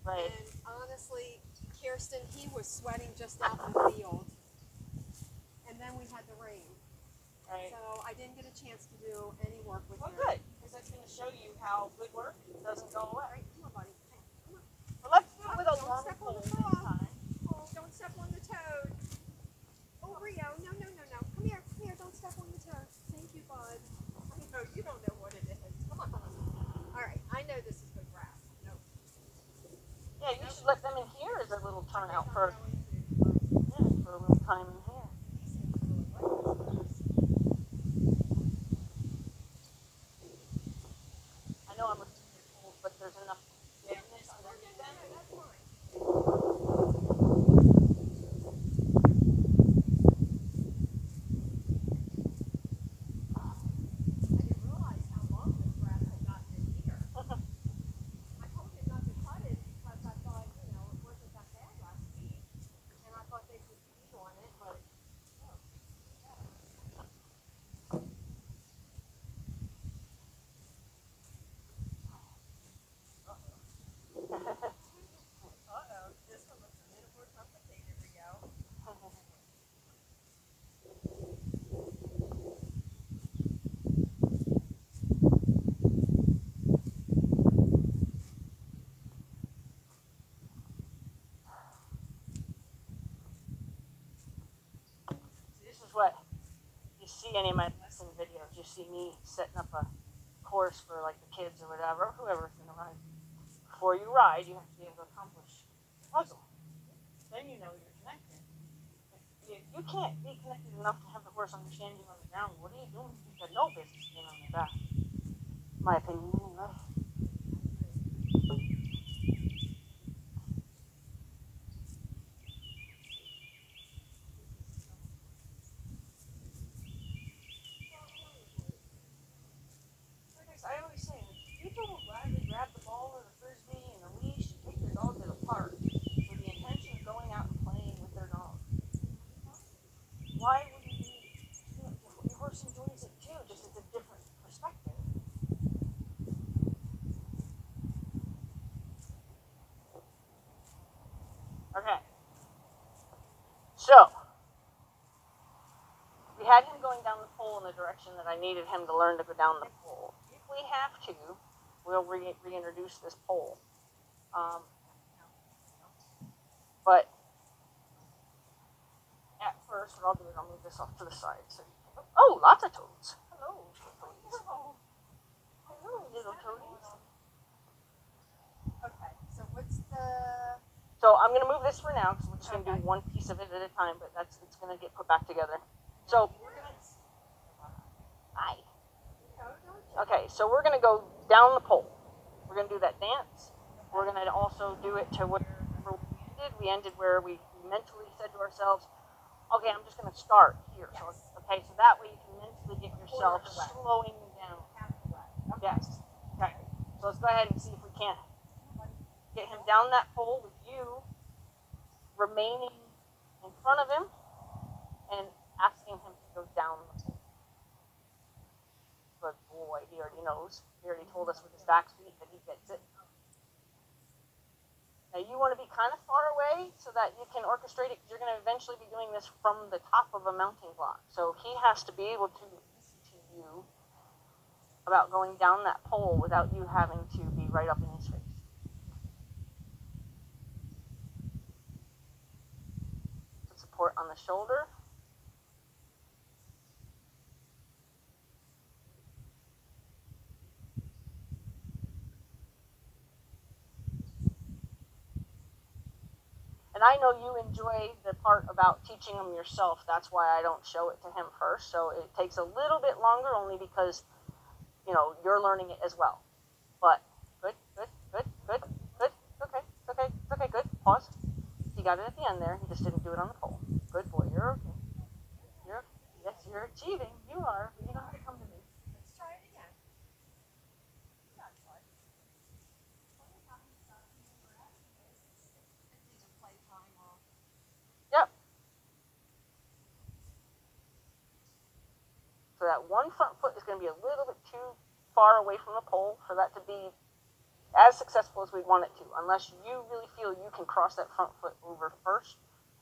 Right. And honestly, Kirsten, he was sweating just out in the field. And then we had the rain. Right. So I didn't get a chance to do any work with him. Good, because that's going to show you how good work doesn't go away. All right, come on, buddy. Come on. Well, let's do it with a Don't long step on pole the this frog. time. Oh, don't step on the toad. Oh, Rio, no. Come here, don't step on the toad. Thank you, bud. I know, you don't know what it is. Come on. All right, I know this is good grass. No. Yeah, you should let them in here as a little turnout for, Yeah, for a little time in here. I know I'm a old, but there's enough dampness underneath them. that's fine. I didn't realize how long this grass had gotten in here. I told him not to cut it because I thought, it wasn't that bad last week. And I thought they could feed on it, but this one looks a little more complicated, Rio. This is what you see any of my lesson videos. You see me setting up a course for like the kids or whatever, whoever's going to ride. Before you ride, you have to be able to accomplish the puzzle. Then you know you're connected. If you can't be connected enough to have the horse understand you on the ground, what are you doing? You've got no business being on your back. My opinion, anyway. I always say, people will gladly grab the ball or the frisbee and the leash and take their dog to the park with the intention of going out and playing with their dog. Why would you be? Your horse enjoys it too, just it's a different perspective. Okay. So we had him going down the pole in the direction that I needed him to learn to go down the pole. If we have to, we'll reintroduce this pole. But at first, what I'll do is I'll move this off to the side. So, oh, lots of toads. Hello, toadies. Hello, little toadies. Okay, so what's the... So I'm going to move this for now because we're just going to do one piece of it at a time, but it's going to get put back together. So, hi. Okay, so we're going to go down the pole. We're going to do that dance. We're going to also do it to where we ended where we mentally said to ourselves, okay, I'm just going to start here. So, okay, so that way you can mentally get yourself slowing down. Yes. Okay. So let's go ahead and see if we can't get him down that pole with you remaining in front of him and asking him to go down the pole. Good boy, he already knows. He already told us with his back feet that he gets it. Now you want to be kind of far away so that you can orchestrate it because you're going to eventually be doing this from the top of a mounting block. So he has to be able to listen to you about going down that pole without you having to be right up in his face. Put support on the shoulder. And I know you enjoy the part about teaching him yourself. That's why I don't show it to him first. So it takes a little bit longer only because, you're learning it as well. But good. Okay, good. Pause. He got it at the end there. He just didn't do it on the pole. Good boy. You're okay. Yes, you're achieving. You are. You don't have to come to me. Let's try it again. Yep. So that one front foot is going to be a little bit too far away from the pole for that to be as successful as we want it to, unless you really feel you can cross that front foot over first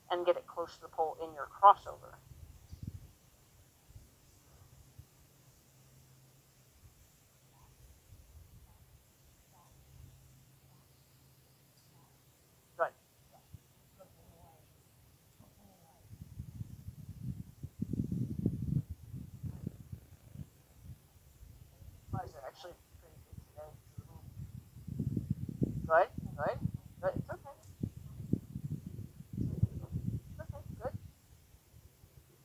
and get it close to the pole in your crossover. Good. Guys are actually pretty good today. Good, good, good. It's okay. It's okay, good.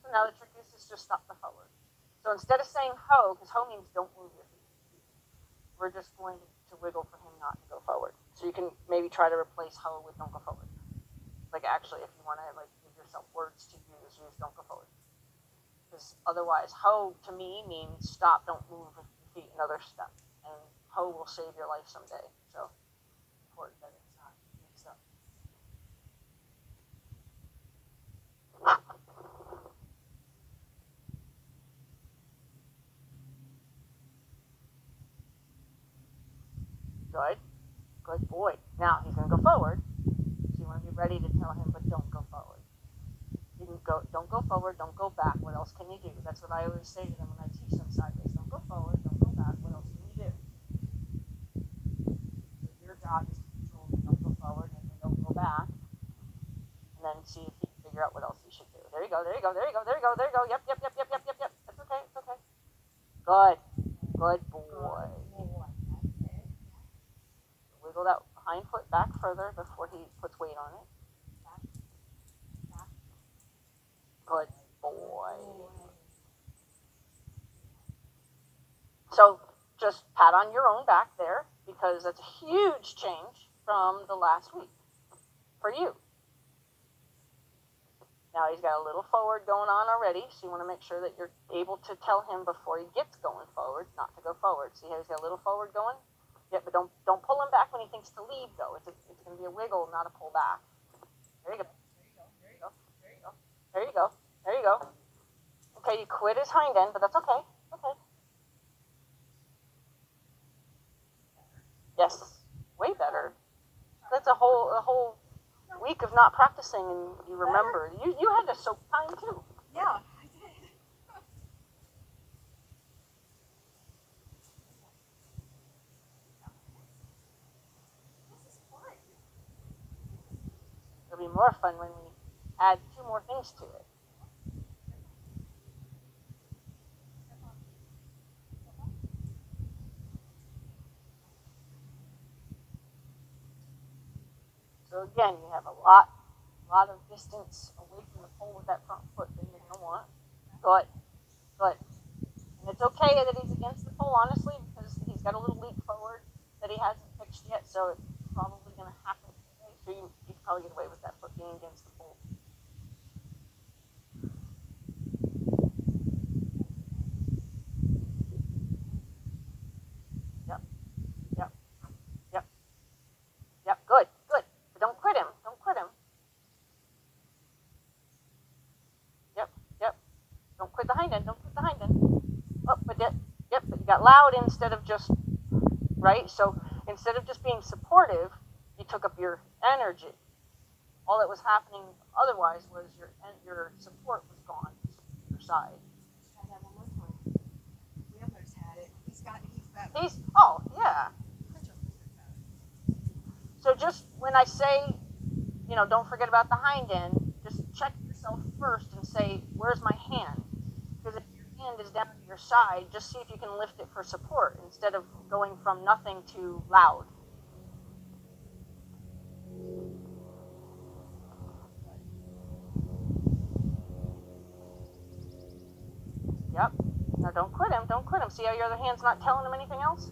So now the trick is just stop the forward. So instead of saying ho, because ho means don't move your feet, we're just going to wiggle for him not to go forward. So you can maybe try to replace ho with don't go forward. Like actually, if you want to like give yourself words to use don't go forward. Because otherwise, ho to me means stop, don't move your feet another step. And ho will save your life someday. So important that it's not mixed up. Good. Good boy. Now he's going to go forward. So you want to be ready to tell him, but don't go forward. You can go, don't go forward, don't go back. What else can you do? That's what I always say to them when I teach them sideways. Don't go forward, don't go back. What else can you do? So your job is to control the don't go forward and the don't go back. And then see if you can figure out what else you should do. There you go, there you go, there you go, there you go, there you go. Yep, yep, yep, yep, yep, yep, yep. That's okay, it's okay. Good. Good boy. Wiggle that hind foot back further before he puts weight on it. Good boy. So just pat on your own back there because that's a huge change from the last week for you. Now he's got a little forward going on already, so you want to make sure that you're able to tell him before he gets going forward not to go forward. See how he's got a little forward going? Yeah, but don't pull him back when he thinks to leave though. It's going to be a wiggle, not a pull back. There you go. There you go. There you go. There you go. There you go. Okay, you quit his hind end, but that's okay. Okay. Yes, way better. That's a whole week of not practicing, and you remember. You had to soak time too. Yeah, I did. This is fun. It'll be more fun when we add 2 more things to it. So again, you have a lot of distance away from the pole with that front foot that you're going to want. Good, good. And it's okay that he's against the pole, honestly, because he's got a little leap forward that he hasn't fixed yet, so it's probably going to happen today. So you can probably get away with that foot being against the pole. Yep, yep, yep, yep, good, good. But don't quit him, don't quit him. Yep, yep. Don't quit the hind end, don't quit the hind end. Oh, but yep, but you got loud instead of just, right? So instead of just being supportive, you took up your energy. All that was happening otherwise was your support was gone, your side. Try that one more time. We almost had it. Oh, yeah. So just when I say, don't forget about the hind end, just check yourself first and say, where's my hand? Because if your hand is down to your side, just see if you can lift it for support instead of going from nothing to loud. Yep. Now don't quit him. Don't quit him. See how your other hand's not telling him anything else?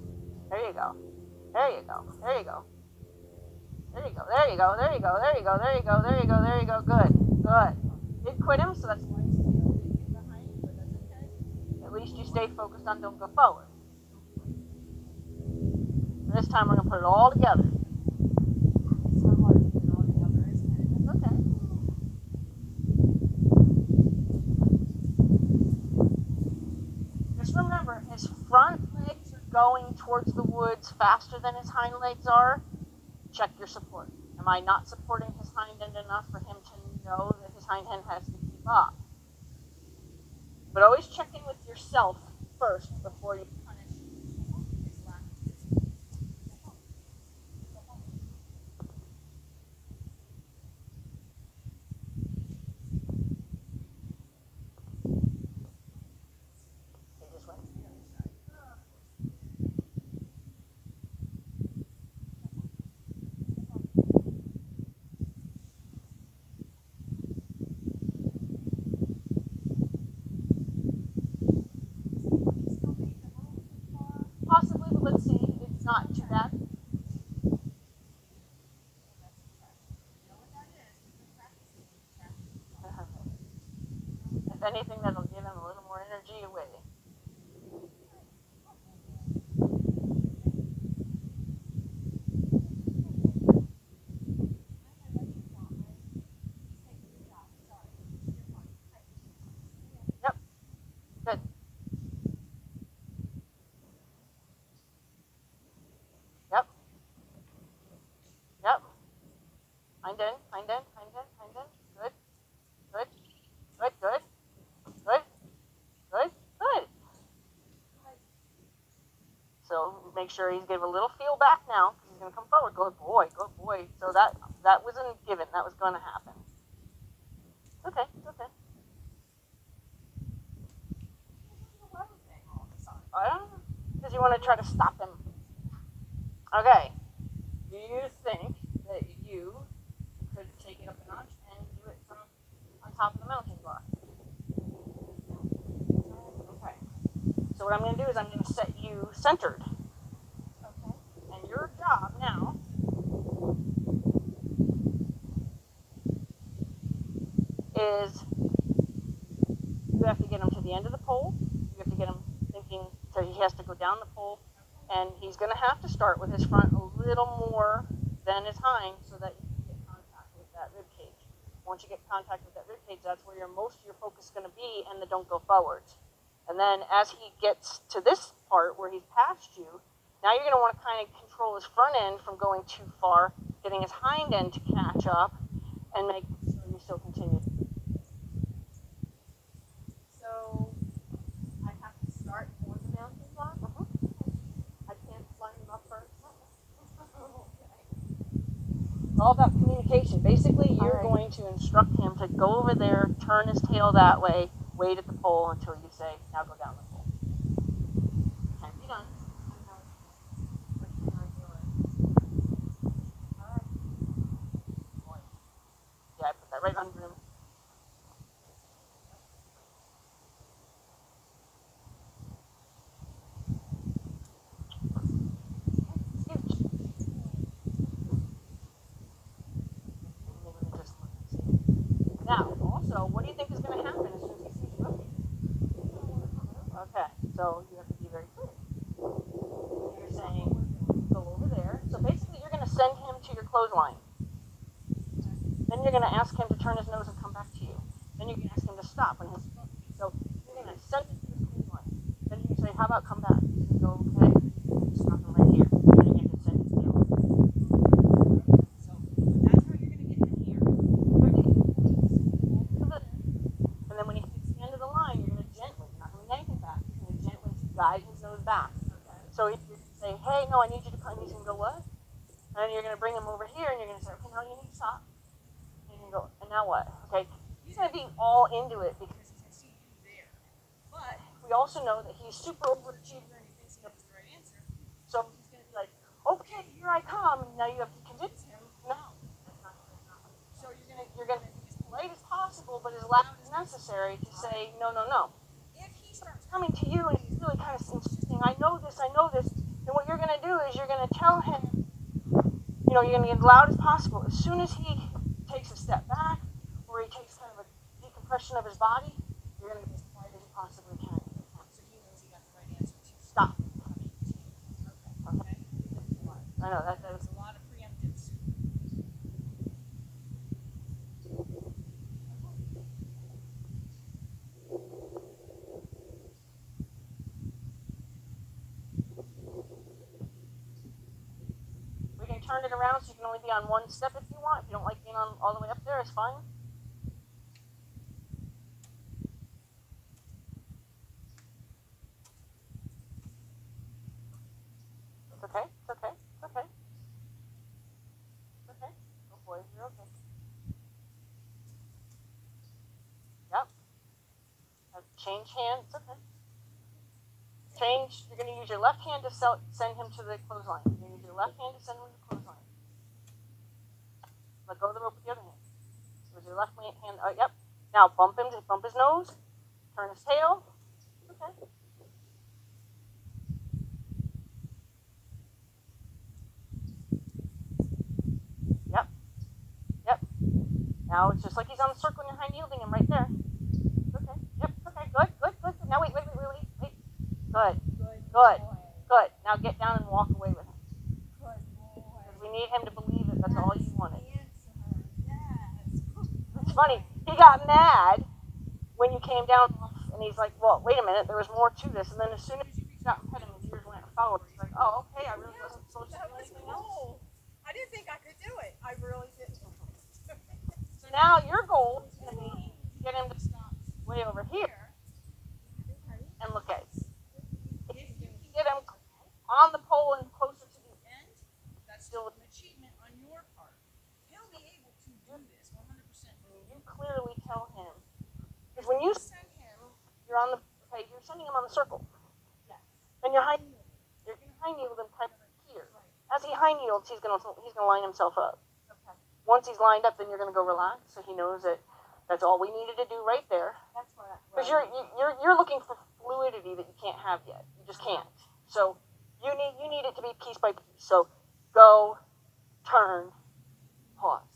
There you go. There you go. There you go. There you go. There you go. There you go. There you go. There you go. There you go. There you go. Good. Good. Did quit him, so that's why he's still behind, but that's okay. At least you stay focused on don't go forward. This time we're going to put it all together. It's so hard to put it all together, isn't it? That's okay. Just remember, his front legs are going towards the woods faster than his hind legs are, check your support. Am I not supporting his hind end enough for him to know that his hind end has to keep up? But always check in with yourself first before you punish his lack of discipline. They just went to the other side. Possibly, but let's see. It's not too bad. If anything, that'll give him a little more energy away. Yep. Good. Yep. Yep. Hind end, hind end, hind end, hind end. Good. Good. Good. Good. Good. Good. Good. So make sure he's giving a little feel back now because he's going to come forward. Good boy. Good boy. So that wasn't given. That was going to happen. Okay. It's okay. I don't know. Because you want to try to stop him. Okay. Do you think that you could take it up a notch and do it from on top of the mountain block? Okay. So what I'm going to do is I'm going to set you centered. Okay. And your job now is you have to get him to the end of the pole. You have to get him thinking so he has to go down the pole. And he's going to have to start with his front a little more than his hind so that you can get contact with that rib cage. Once you get contact with that rib cage, that's where most of your focus is going to be, and the don't go forwards. And then as he gets to this part where he's past you, now you're going to want to kind of control his front end from going too far, getting his hind end to catch up, and make sure you still continue. So I have to start on the mountain block? I can't line him up first? It's all about communication. Basically, you're going to instruct him to go over there, turn his tail that way, wait at the pole until you say, now go down the pole. Can be done. Yeah, I put that right under him. Now, also, what do you think is going to happen as soon as he sees you up here? Okay, so you have to be very clear. You're saying, go over there. So basically, you're going to send him to your clothesline. Then you're going to ask him to turn his nose and come back to you. Then you can ask him to stop. So you're going to send him to his clothesline. Then you can say, how about come back? You can go, okay, stop him right here. Then you can send his tail. So that's how you're going to get him here. And then when he hits the end of the line, you're going to gently, not going to yank him back, you're going to gently guide his nose back. So if you say, hey, no, I need you to come, he's going to go, what? And then you're going to bring him over here, and you're going to say, okay, now you need to stop. And you can go, and now what? Okay, he's going to be all into it because he's going to see you there. But we also know that he's super overachiever and he thinks he knows the right answer. So he's going to be like, okay, here I come. And now you have to convince him, no, that's not good enough. So you're going to be as polite as possible, but as loud as necessary to say, no, no, no. If he starts coming to you and he's really kind of insisting, I know this, then what you're going to do is you're going to tell him, you know, you're going to get as loud as possible. As soon as he takes a step back or he takes kind of a decompression of his body, you're going to be as quiet as you possibly can. So he knows he got the right answer to stop coming to you. Okay? I know, that was a lot of preemptives. turn it around so you can only be on one step if you want. If you don't like being on all the way up there, it's fine. It's okay. It's okay. It's okay. It's okay. Oh boy, you're okay. Yep. Change hands. Okay. Change. You're going to use your left hand to send him to the clothesline. You're going to use your left hand to send him to the clothesline. Let go of the rope with the other hand. With your left hand. Yep. Now bump him. Bump his nose. Turn his tail. Okay. Yep. Yep. Now it's just like he's on the circle and you're high yielding him right there. Okay. Yep. Okay. Good. Good. Good. Good. Now wait. Good. Good. Good. Now get down and walk away with him. Because we need him to believe that that's all you wanted. It's funny. He got mad when you came down and he's like, well, wait a minute, there was more to this. And then as soon as you reached out and pet him, his ears went forward. He's like, oh, okay, I really wasn't supposed to do anything else. I didn't think I could do it. I really didn't. So now your goal is going to be to get him to stop way over here and look at it. If you can get him on the pole and closer to the end, that's still an achievement on your part. He'll be able to do this 100%. You clearly tell him. Because when you send him, you're sending him on the circle. Yes. And you're high kneel. You're going to high kneel him kind of here. Right. As he high kneels, he's going to line himself up. Okay. Once he's lined up, then you're going to go relax, so he knows that that's all we needed to do right there. That's what Because you're looking for fluidity that you can't have yet. You just can't. So you need it to be piece by piece. So go, turn, pause.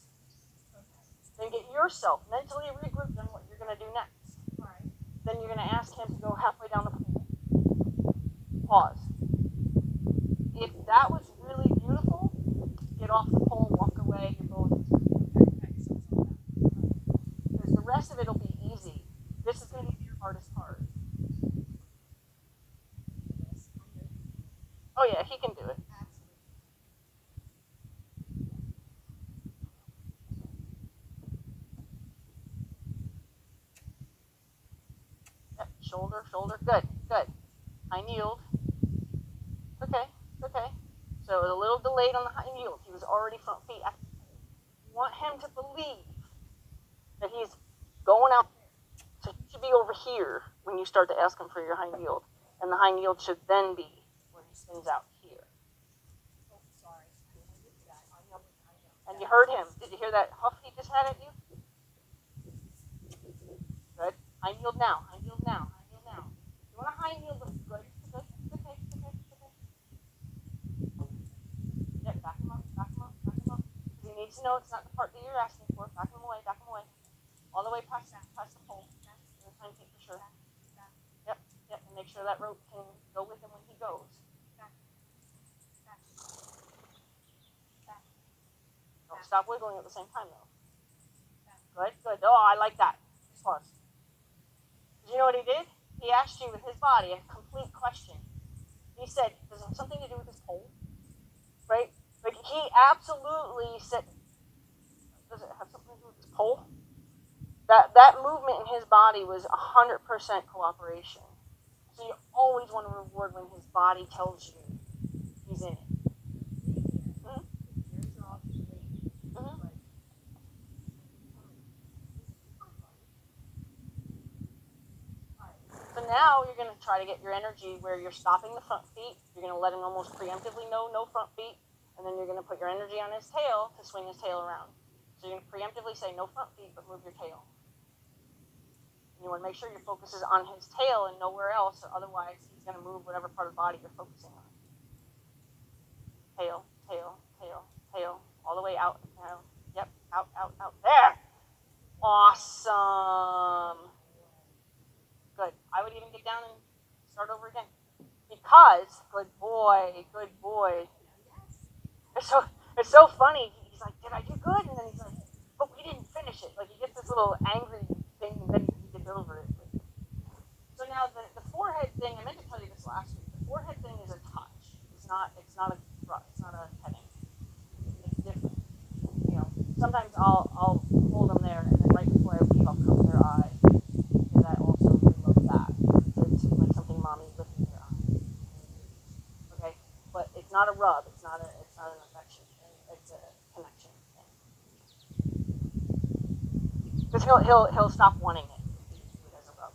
Then get yourself mentally regrouped on what you're going to do next. Right. Then you're going to ask him to go halfway down the pole. Pause. If that was really beautiful, get off the pole, walk away, you're going. Because the rest of it will be easy. This is going to be your hardest part. Oh yeah, he can do it. Yep, shoulder, good. High kneeled. Okay. So it was a little delayed on the high kneeled. He was already front feet. You want him to believe that he's going out there. So he should be over here when you start to ask him for your high kneeled. And the high kneeled should then be where he spins out here. Oh, sorry. And you heard him. Did you hear that huff he just had at you? Good. High kneeled now. You want a high kneel? Good. Okay. Yeah, back him up. He needs to know it's not the part that you're asking for. Back him away. All the way past the pole. And the time tape for sure. Yep. And make sure that rope can go with him when he goes. Don't stop wiggling at the same time though. Good. Oh, I like that. Pause. Did you know what he did? He asked you with his body a complete question. He said, does it have something to do with his pole? Right? Like he absolutely said, does it have something to do with his pole? That movement in his body was 100% cooperation. So you always want to reward when his body tells you he's in it. Mm-hmm. Mm-hmm. So now you're going to try to get your energy where you're stopping the front feet. You're going to let him almost preemptively know no front feet. And then you're going to put your energy on his tail to swing his tail around. So you're going to preemptively say no front feet, but move your tail. And you want to make sure your focus is on his tail and nowhere else, or otherwise he's going to move whatever part of the body you're focusing on. Tail. All the way out. Yep, out. There! Awesome. Good. I would even get down and start over again. Because, good boy. It's so funny. He's like, did I do good? And then he's like, but we didn't finish it. Like he gets this little angry thing and then he gets over it. So now the forehead thing, I meant to tell you this last week. The forehead thing is a touch. It's not a petting. sometimes I'll hold them there, and then right before I leave, I'll cover their eye, because I also really love that. It's like something mommy lifting their eye. Okay, but it's not a rub. It's not an affection. It's a connection thing. Because he'll stop wanting it if you do it as a rub.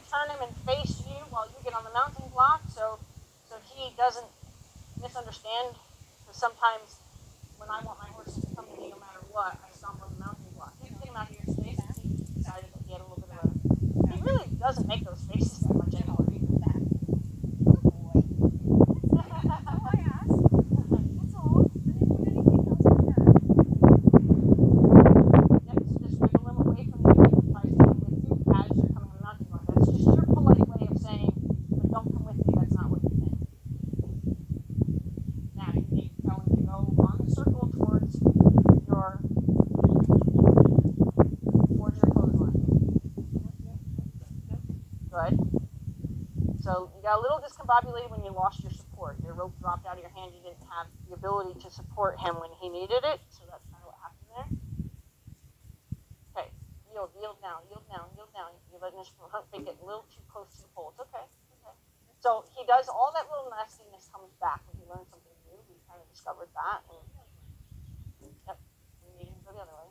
Turn him and face you while you get on the mounting block, so he doesn't misunderstand. Because sometimes when I want my horses to come to me no matter what, I stomp on the mounting block. You can get him out of your space. He decided that he had a little bit of a. He really doesn't make those faces that much anymore. Good boy. That's all I asked. That's all. I didn't want anything else from that. Yep, so just wiggle him away from you. Try to come with you as you're coming on the mounting block. That's just your polite way of saying, but don't come with me. That's not what you think. Now you need to tell him to go on the circle towards your clothesline. Good. So you got a little discombobulated when you lost your support. Your rope dropped out of your hand. You didn't have the ability to support him when he needed it. So that's kind of what happened there. Okay. Yield down. You're letting his front feet get a little too close to the pole. It's okay. Okay. So he does all that little nastiness comes back when he learns something new. We kind of discovered that. And, yep. We need him to go the other way.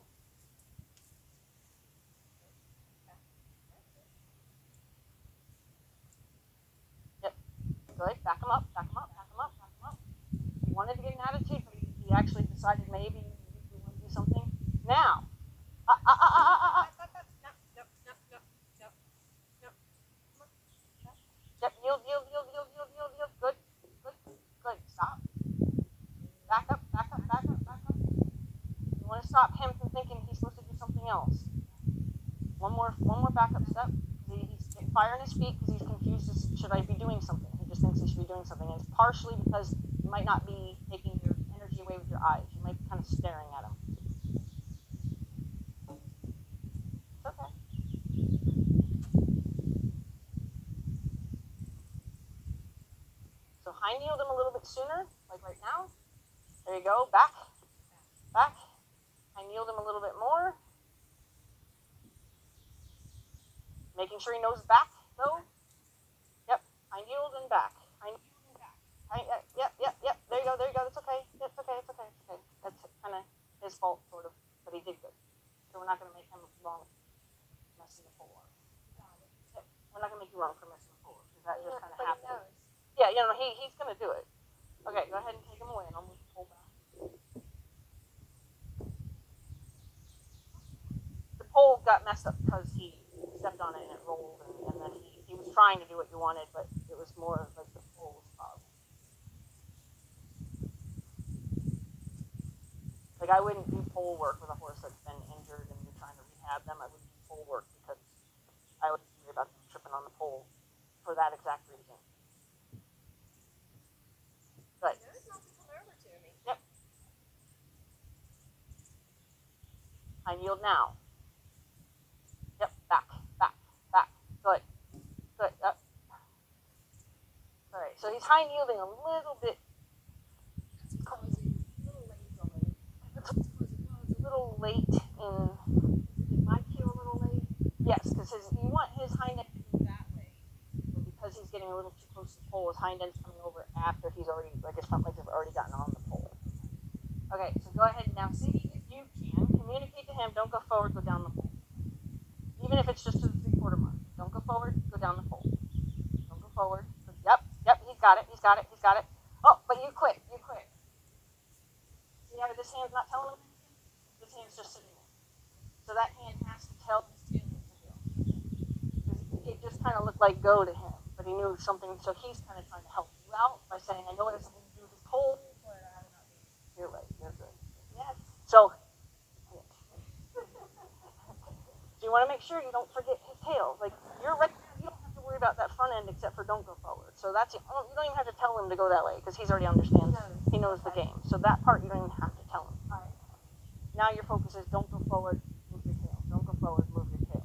Yep. Good. Back him up. He wanted to get an attitude, but he actually decided maybe we want to do something. Now. Yep, yield. Good. Stop. Back up. You want to stop him from thinking he's supposed to do something else. One more backup step. He's firing his feet because he's confused. Should I be doing something? He just thinks he should be doing something. And it's partially because you might not be taking your energy away with your eyes. You might be kind of staring at him. It's okay. So hind yield him a little bit sooner, like right now. There you go. Back. Hind yield him a little bit more. Making sure he knows back, though. Yep. Hind yield and back. Yep. There you go. It's okay. It's okay. That's kind of his fault, sort of, but he did good. So we're not going to make him wrong messing the pole up. Yep. We're not going to make you wrong for messing the pole up, because that just kind of happened. Yeah, he's going to do it. Okay, go ahead and take him away, and I'll move the pole back. The pole got messed up because he stepped on it and it rolled, and then he was trying to do what you wanted, but it was more like the pole's problem. Like, I wouldn't do pole work with a horse that's been injured and you're trying to rehab them. I wouldn't do pole work because I would worry about them tripping on the pole for that exact reason. Good. Notice not to come over to me. Yep. Hind yield now. Yep, back. Good. Yep. Alright, so he's hind yielding a little bit. It's a little late in. Is my cue a little late? Yes, because you want his hind end to go that way. But because he's getting a little too close to the pole, his hind end's coming over after he's already, like his front legs have already gotten on the pole. Okay, so go ahead now. See if you can communicate to him. Don't go forward, go down the pole. Even if it's just to the 3/4 mark. Don't go forward, go down the pole. Don't go forward. Yep, he's got it. Oh, but you quit. See how this hand's not telling him anything? This hand's just sitting there. So that hand has to tell his tail what to do. Because it just kind of looked like go to him, but he knew something, so he's kind of trying to help you out by saying, I know it has something to do with his pole, but I'm not being your way. you want to make sure you don't forget his tail. Like, you're right there, you don't have to worry about that front end except for don't go forward. So that's, you don't even have to tell him to go that way because he's already understands. He knows the game. So that part you don't even have to tell him. Now your focus is don't go forward, move your tail. Don't go forward, move your tail.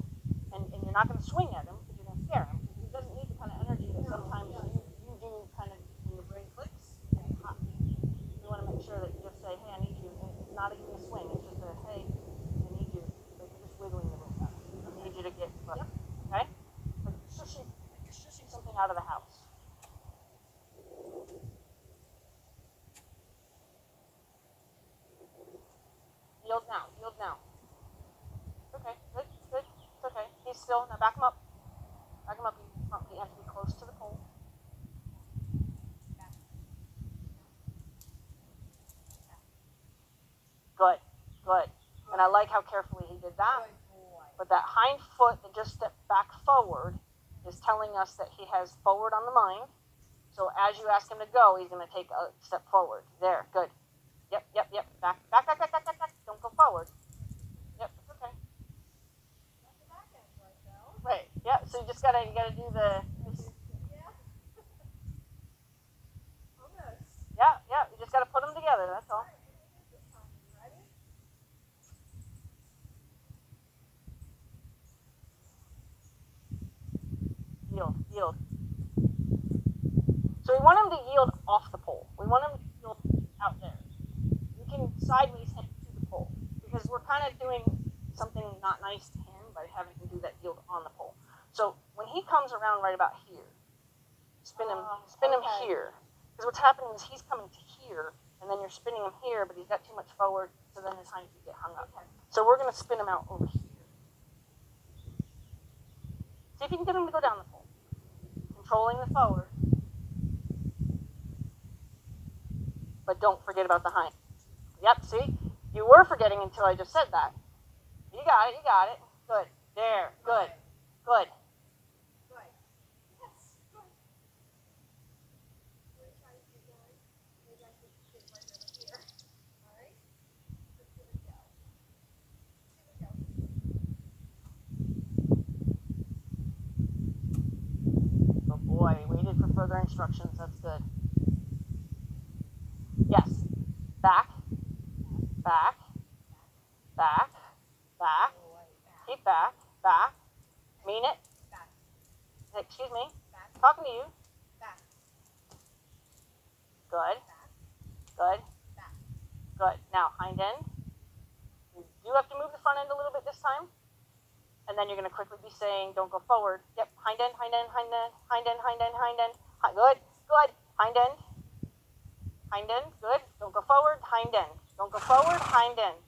And you're not going to swing at him because you're going to scare him. Because he doesn't need the kind of energy that sometimes you do kind of when your brain clicks. You want to make sure that you just say, hey, I need you. And it's not even a swing. It's just a, hey, I need you. Like you're just wiggling the rope out. I need you to get, okay? Like you're shushing something out of the house. Yield now, yield now. Okay, good, good. It's okay. He's still, now back him up. Back him up. He has to be close to the pole. Good, good. And I like how carefully he did that. But that hind foot that just stepped back forward is telling us that he has forward on the mind. So as you ask him to go, he's going to take a step forward. There, good. Yep, yep, yep. Back. Don't go forward. Yep, it's okay. Right. Yeah. So you gotta do the. Yeah, yeah. You just gotta put them together. That's all. Yield. So we want him to yield off the pole. We want him to yield out there. You can sideways him to the pole because we're kind of doing something not nice to him by having him do that yield on the pole. So when he comes around right about here, spin him here. Because what's happening is he's coming to here, and then you're spinning him here, but he's got too much forward, so then his hind feet get hung up. So we're going to spin him out over here. See if you can get him to go down the pole. Controlling the forward. But don't forget about the hind. Yep, see? You were forgetting until I just said that. You got it. Good. There. Good. Good boy. Waited for further instructions. That's good. Yes. Back. Keep back. Mean it. Excuse me. Talking to you. Good. Now, hind end. You do have to move the front end a little bit this time. And then you're going to quickly be saying, don't go forward. Yep. Hind end. Good. Hind end. Good. Don't go forward. Hind end.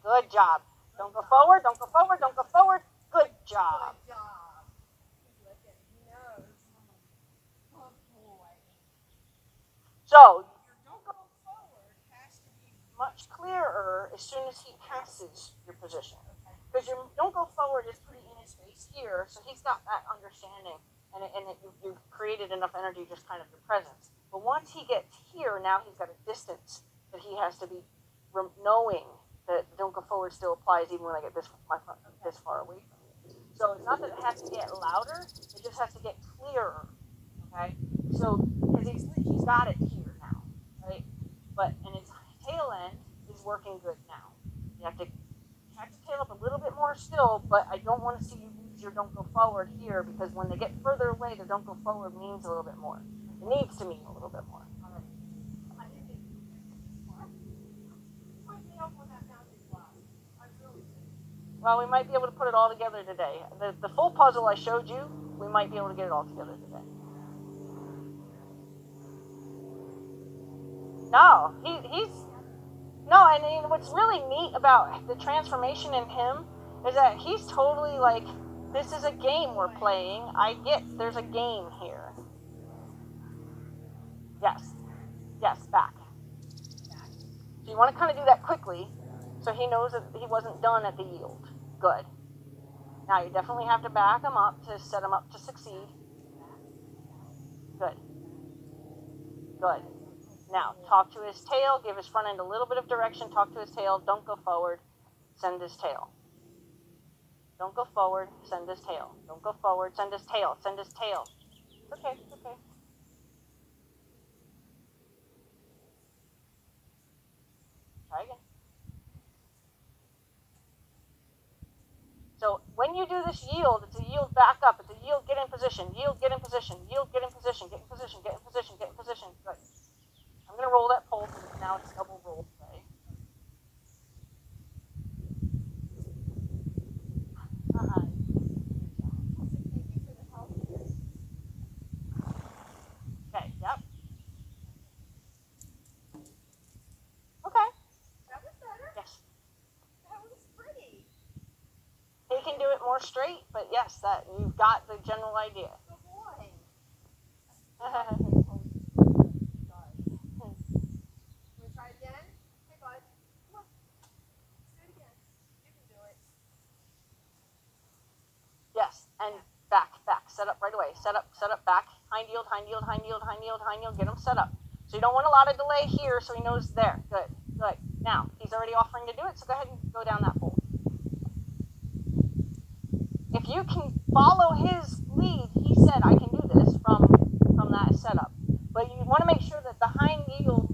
Good job. Don't go forward. Good job. So, Don't go forward has to be much clearer as soon as he passes your position. Because your don't go forward is pretty in his face here, so he's got that understanding, and you've created enough energy, just kind of your presence. But once he gets here, now he's got a distance that he has to be knowing that don't go forward still applies even when I get this far away from you. So it's not that it has to get louder, it just has to get clearer. Okay? So because he's got it here now, right? And his tail end is working good now. You have to catch the tail up a little bit more still, but I don't want to see you lose your don't go forward here because when they get further away, the don't go forward means a little bit more. It needs to mean a little bit more. Well, we might be able to put it all together today. The full puzzle I showed you, we might be able to get it all together today. No, and what's really neat about the transformation in him is that he's totally like, this is a game we're playing. I get there's a game here. Yes, back. So you want to kind of do that quickly so he knows that he wasn't done at the yield. Good. Now you definitely have to back him up to set him up to succeed. Good. Now, talk to his tail, give his front end a little bit of direction, talk to his tail, don't go forward, send his tail. Don't go forward, send his tail. Don't go forward, send his tail, send his tail. It's okay, it's okay. Try again. So when you do this yield, it's a yield back up. It's a yield, get in position, yield, get in position, yield, get in position, get in position, get in position, get in position. Good. I'm going to roll that pole because now it's double rolled today. Okay, yep. Okay. That was better. Yes. That was pretty. He can do it more straight, but yes, that you've got the general idea. Good boy. We try again? Hey, bud. Come on. Let's do it again. You can do it. Yes, and back, set up right away. Set up, back. Hind yield, hind yield, hind yield, hind yield, hind yield. Get him set up. So you don't want a lot of delay here, so he knows there. Good, good. Now, he's already offering to do it, so go ahead and go down that pole. If you can follow his lead, he said, I can do this from that setup. But you want to make sure that the hind yield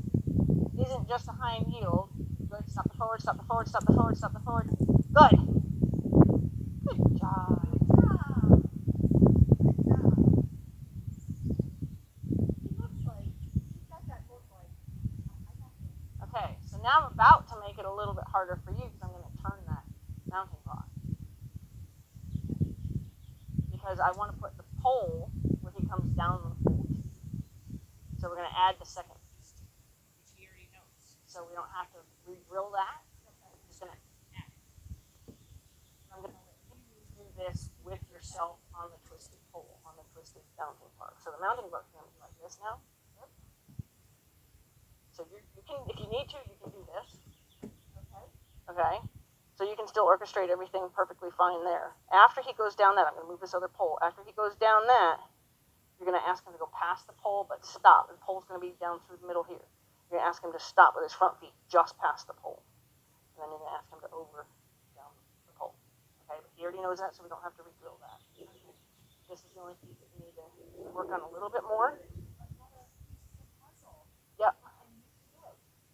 isn't just a hind yield. Good, stop the forward, stop the forward, stop the forward, stop the forward. Good. Good job. Okay, so now I'm about to make it a little bit harder for you because I'm going to turn that mounting block. Because I want to put the pole where he comes down the pole. So we're going to add the second piece to it, which he already knows. So we don't have to re-drill that. I'm just going to add it. I'm going to let you do this with yourself on the twisted pole, on the twisted mounting block. So the mounting block is going to be like this now. So you can, if you need to, you can do this. Okay. Okay. So you can still orchestrate everything perfectly fine there. After he goes down that, I'm going to move this other pole. After he goes down that, you're going to ask him to go past the pole, but stop. The pole's going to be down through the middle here. You're going to ask him to stop with his front feet just past the pole. And then you're going to ask him to over down the pole. Okay, but he already knows that, so we don't have to re-drill that. This is the only piece that you need to work on a little bit more. Yep.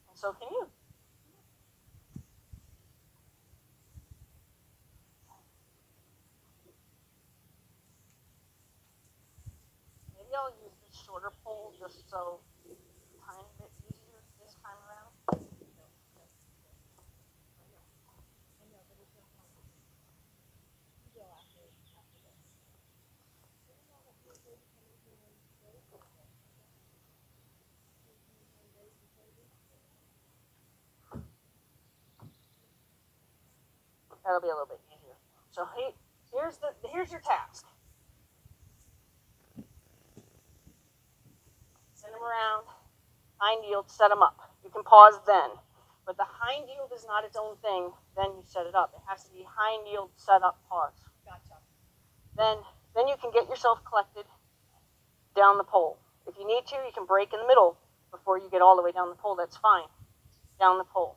And so can you. Maybe I'll use this shorter pole just so it's a tiny bit easier this time around. That'll be a little bit easier. So here's your task. Send them around. Hind yield, set them up. You can pause then. But the hind yield is not its own thing. Then you set it up. It has to be hind yield, set up, pause. Gotcha. Then you can get yourself collected down the pole. If you need to, you can break in the middle before you get all the way down the pole. That's fine. Down the pole.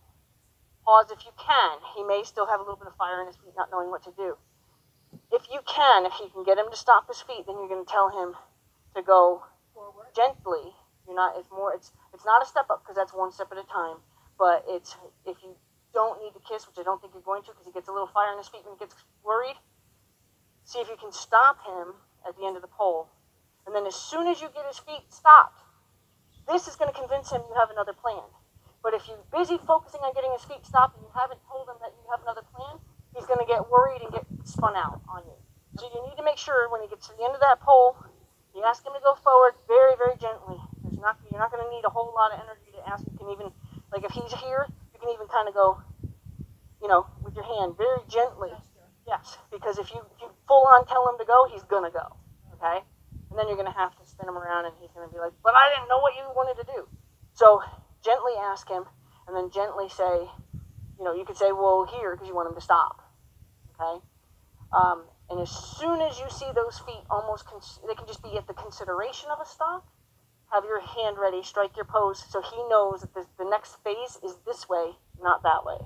Pause if you can. He may still have a little bit of fire in his feet, not knowing what to do. If you can get him to stop his feet, then you're going to tell him to go Forward. gently. It's not a step up because that's one step at a time. But it's, if you don't need to kiss, which I don't think you're going to because he gets a little fire in his feet when he gets worried, see if you can stop him at the end of the pole. And then as soon as you get his feet stopped, this is going to convince him you have another plan. But if you're busy focusing on getting his feet stopped and you haven't told him that you have another plan, he's going to get worried and get spun out on you. So you need to make sure when he gets to the end of that pole, you ask him to go forward very, very gently. You're not going to need a whole lot of energy to ask. You can even, like if he's here, you can even kind of go, with your hand very gently. Yes, because if you full on tell him to go, he's going to go. Okay? And then you're going to have to spin him around and he's going to be like, but I didn't know what you wanted to do. So gently ask him and then gently say, you could say, well, here, because you want him to stop. Okay? And as soon as you see those feet they can just be at the consideration of a stop, have your hand ready, strike your pose, so he knows that the next phase is this way, not that way.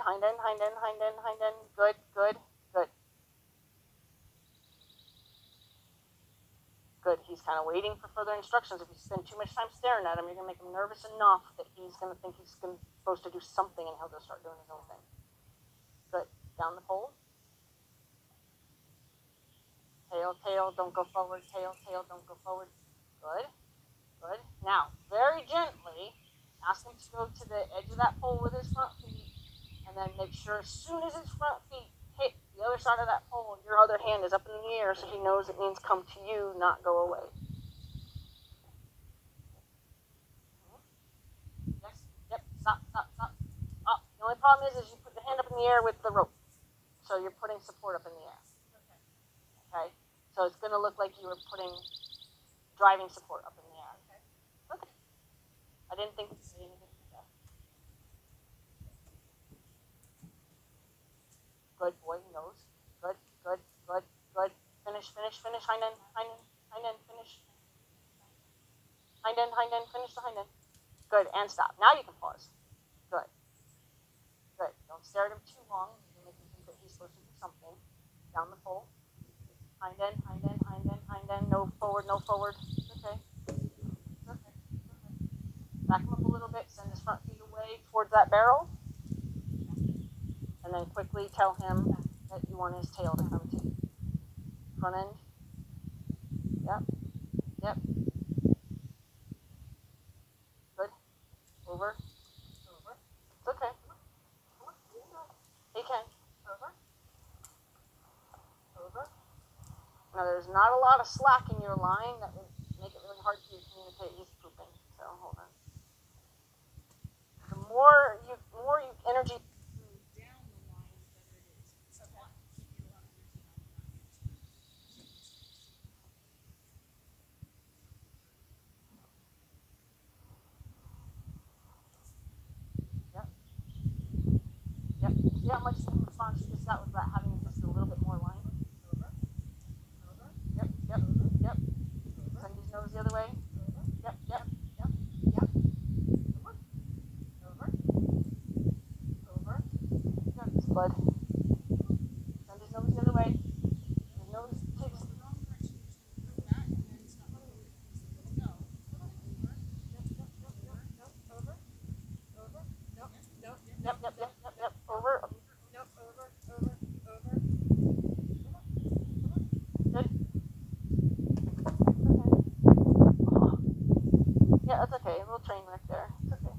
hind end, hind end, hind end, hind end. Good, good, good. Good. He's kind of waiting for further instructions. If you spend too much time staring at him, you're going to make him nervous enough that he's going to think he's supposed to do something, and he'll just start doing his own thing. Good. Down the pole. Tail, tail, don't go forward. Tail, tail, don't go forward. Good. Good. Now, very gently, ask him to go to the edge of that pole with his front feet, and then make sure as soon as his front feet hit the other side of that pole, your other hand is up in the air, so he knows it means come to you, not go away. Yes. Yep. Stop, stop, stop. Up. The only problem is you put the hand up in the air with the rope, so you're putting support up in the air. Okay. So it's going to look like you were putting driving support up in the air. Okay. I didn't think to say anything like that. Good boy, nose. Good, good, good, good. Finish, finish, finish. Hind end, hind end, hind end, finish. Hind end, finish the hind end. Good, and stop. Now you can pause. Good. Good. Don't stare at him too long. You're making him think that he's supposed to do something. Down the pole. Hind end, hind end, hind end, hind end. No forward, no forward. Okay. Okay. Back him up a little bit. Send his front feet away towards that barrel. And then quickly tell him that you want his tail to come to you. Front end. Yep. Yep. Good. Over. Over. It's okay. He can. Over. Over. Now there's not a lot of slack in your line that would make it really hard for you to communicate he's pooping. So hold on. The more you energy Down the line, the better it is. It's not to get a lot of energy out of that. Yep. Yep. See how much response you just got with that having just a little bit more line? Over. Over. Yep. Yep. Yep. Send his nose the other way. Yep. Yep. Yep. Yep. Over. Over. Good. Spud. Send his nose the other way. His nose takes. The wrong direction, you just need to go back, and then stop moving. Let's go. Over. Over. Over. Nope. Nope. Yep. Yep. Yep. Yep. Yep. Over. Nope. Over. Over. Over. Good. Okay. Yeah, that's okay. A little train wreck there. It's okay.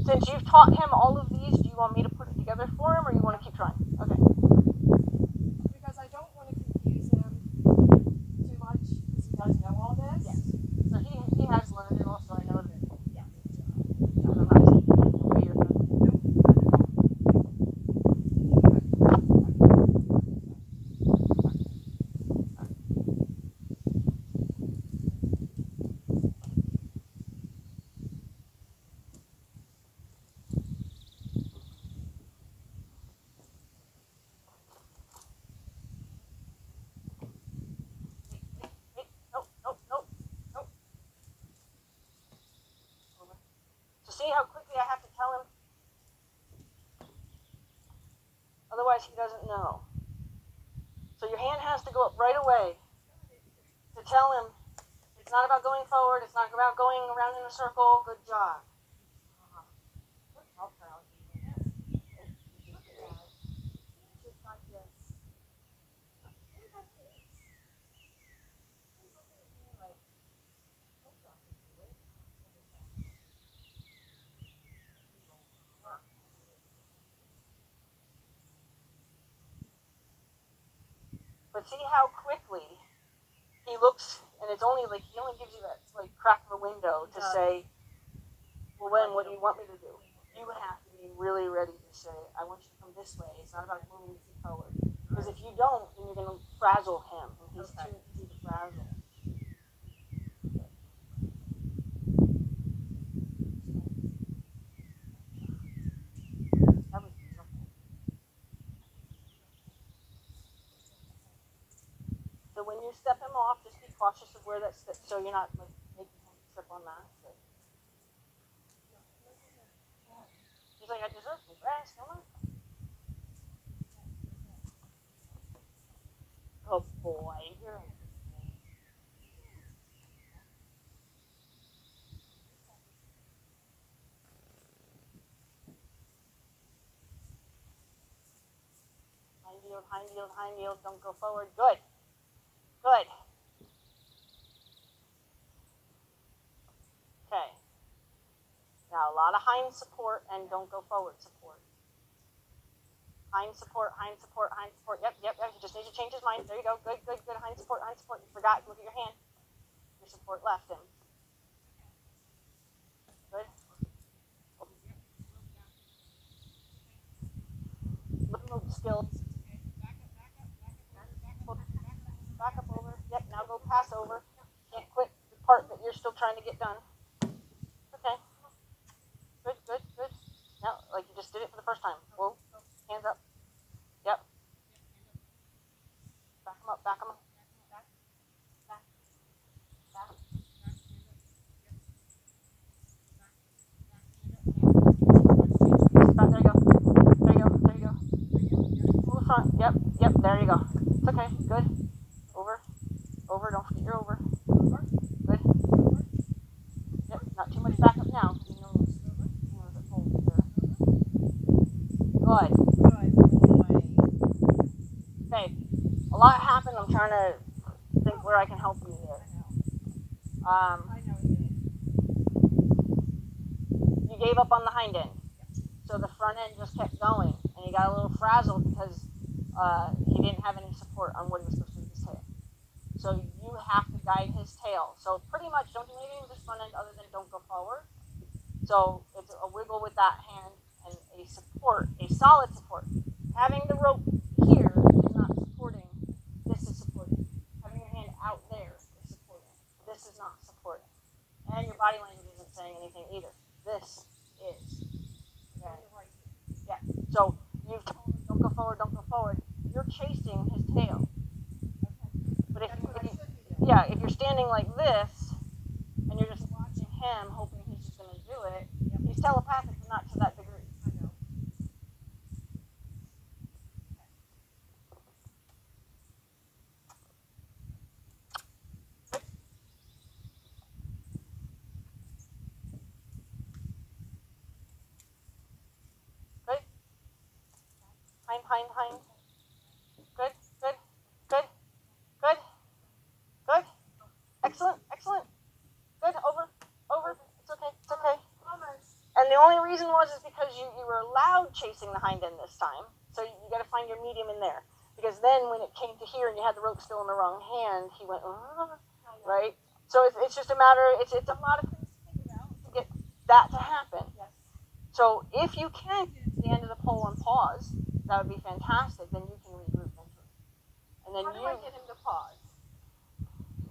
Since you've taught him all of these, do you want me to put it together for him, or you want to keep trying? Okay. Because I don't want to confuse him too much because he does know all this. Yes. So he has learned it also. I know that. Yeah. I'm not taking away your Nope, nope, nope, nope. Over. So see how quickly I have to tell him? Otherwise he doesn't know. So your hand has to go up right away to tell him it's not about going forward, it's not about going around in a circle. Good job. How proud you are. Just like this. But see how quickly he looks, and it's only like he only gives you that like crack of a window to say, well, when, what do you want me to do? You have to be really ready to say, I want you to come this way. It's not about moving you forward. Because if you don't, then you're going to frazzle him, and he's too easy to frazzle. That was beautiful. So when you step him off, just be cautious of where that's so you're not like making him trip on that. So. She's like, I deserve some grass, don't I? Good boy. You're hind yield, hind yield. Don't go forward. Good. Good. Okay. Now a lot of hind support and don't go forward support. Hind support, hind support, hind support. Yep, yep, yep. He just needs to change his mind. There you go. Good, good, good. Hind support, hind support. You forgot. Look at your hand. Your support left him. Good. Little skills. Back up over. Yep, now go pass over. Can't quit the part that you're still trying to get done. Okay. Good, good, good. Now, like you just did it for the first time. Whoa. Hands up. Yep. Back them up, back them up. Back. Back. Back. There you go. There you go. There you go. Pull the front. Yep, yep, there you go. It's okay. Good. Over. Over. Don't forget your over. Over. Good. Over. Yep, not too much back up now. He knows it holds there. Good. Good boy. Okay. A lot happened. I'm trying to think where I can help you there. I know it is. You gave up on the hind end. So the front end just kept going. And he got a little frazzled because he didn't have any support on what he was supposed to do with his tail. So you have to guide his tail. So pretty much don't do anything with this front end other than don't go forward. So it's a wiggle with that hand and a support, a solid support. Having the rope here is not supporting. This is supporting. Having your hand out there is supporting. This is not supporting. And your body language isn't saying anything either. This is. Okay. Yeah. So you've told him don't go forward, don't go forward. You're chasing his tail. But if if you're standing like this and you're just watching him, hoping he's just going to do it, he's telepathic, but not to that degree. I know. Good. Hind, hind. Good, good, good, good, good. Excellent, excellent. Good, over, over. It's okay, it's okay. Almost. And the only reason was is because you were allowed chasing the hind end this time. So you got to find your medium in there. Because then when it came to here and you had the rope still in the wrong hand, he went, right? So it's just a matter, it's a lot of things to think about to get that to happen. Yes. So if you can get to the end of the pole and pause, that would be fantastic. Then you can regroup mentally. And then How do I get him to pause?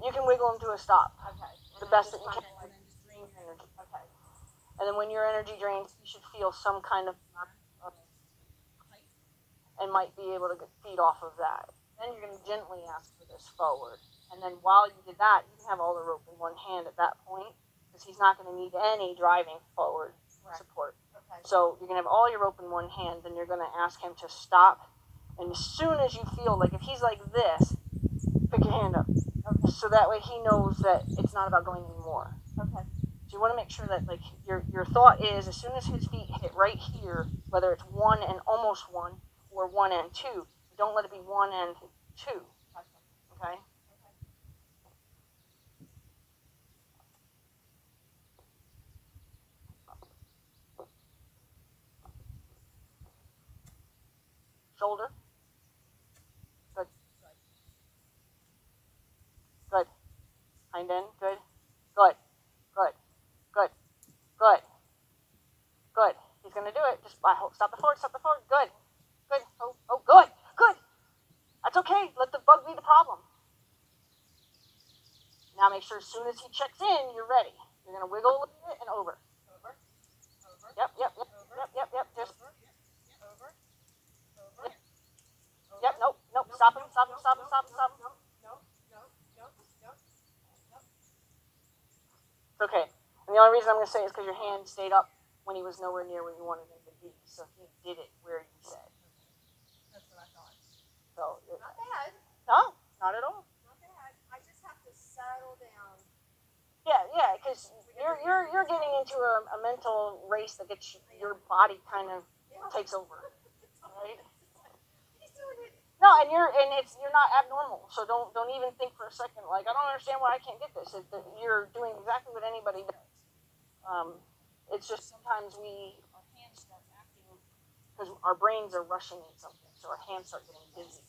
you can wiggle him to a stop. Okay. The best that you can. And then just drain your energy. Okay. And then when your energy drains, you should feel some kind of height and might be able to feed off of that. Then you're going to gently ask for this forward. And then while you did that, you can have all the rope in one hand at that point because he's not going to need any driving forward support. Okay. So you're going to have all your rope in one hand, then you're going to ask him to stop. And as soon as you feel, like if he's like this, pick your hand up. Okay. So that way he knows that it's not about going anymore. Okay. So you want to make sure that like your thought is as soon as his feet hit right here, whether it's 1 and almost 1 or 1 and 2, don't let it be 1 and 2. Okay? Shoulder. Good. Good. Hind end. Good. Good. Good. Good. Good. Good. He's going to do it. Just stop the forward. Stop the forward. Good. Good. Oh, good. Good. That's okay. Let the bug be the problem. Now make sure as soon as he checks in, you're ready. You're going to wiggle a little bit and over. Over. Yep, yep, yep, yep, yep, yep. Just Over. yep, nope, nope. Stop him, stop him, stop him, stop him, stop him. No. It's okay. And the only reason I'm going to say it is because your hand stayed up when he was nowhere near where you wanted him to be. So he did it where you said. That's what I thought. So Not bad. no, not at all. Not bad. I just have to settle down. Yeah, because you're getting into a mental race that gets your body kind of takes over, right? He's doing it. No, and you're not abnormal. So don't even think for a second like I don't understand why I can't get this. You're doing exactly what anybody does. It's just sometimes our hands start acting because our brains are rushing in something, so our hands start getting busy.